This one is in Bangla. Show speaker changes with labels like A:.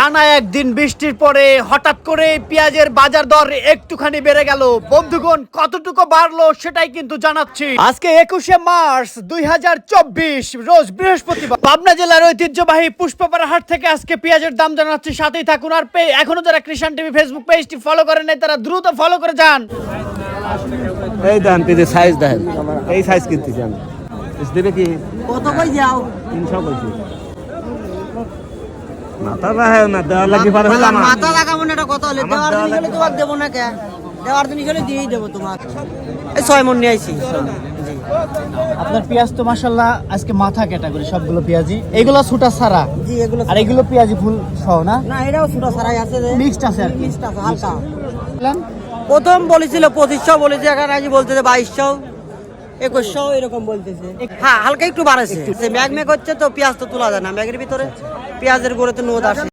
A: টানা একদিন বৃষ্টির পরে হঠাৎ করে পেঁয়াজের বাজার দর একটুখানি বেড়ে গেল। বন্ধুগণ, কতটুকু বাড়লো সেটাই কিন্তু জানাচ্ছি। আজকে 21শে মার্চ 2024 রোজ বৃহস্পতিবার পাবনা জেলার ঐতিহ্যবাহী পুষ্পপাড়া হাট থেকে আজকে পেঁয়াজের দাম জানাচ্ছি। সাথেই থাকুন। আর এখনো যারা কৃষাণ টিভি ফেসবুক পেজটি ফলো করেন নাই তারা দ্রুত ফলো করে যান।
B: এই দাম পেঁয়াজের সাইজ দেখেন, এই সাইজ কিনতেছি আমি। দেবে কি
C: কত কই যাও
B: 300 কইছি। মাথা লাগাও না, দেওয়ার লাগি পারে হইলাম না।
C: মাথা লাগাবো না, এটা কত হলে দেওয়ার দিন হলে তোমাকে দেবো না কে? দেওয়ার দিন হলে দিয়েই দেবো তোমাকে। এই 6 মণ নিয়ে আইছি।
A: আপনার পেঁয়াজ তো মাশাআল্লাহ আজকে মাথা ক্যাটাগরি সবগুলো পেঁয়াজি। এগুলো ছোটা সারা
C: জি, এগুলো
A: আর এগুলো পেঁয়াজি ফুল সহ না?
C: না, এটাও ছোট সারাই আছে রে,
A: মিক্সড আছে আর কি।
C: মিক্সড আছে হালকা। প্রথম বলেছিল 2500, বলেছে এখন আজ বলতেছে 2200, 2100 এরকম বলতেছে। হ্যাঁ, হালকা একটু বাড়াছে। ম্যাগ ম্যাগ হচ্ছে তো পেঁয়াজ তো তোলা যায় না ম্যাগের ভিতরে। পেঁয়াজের গোড়ে তো নোদ আসে।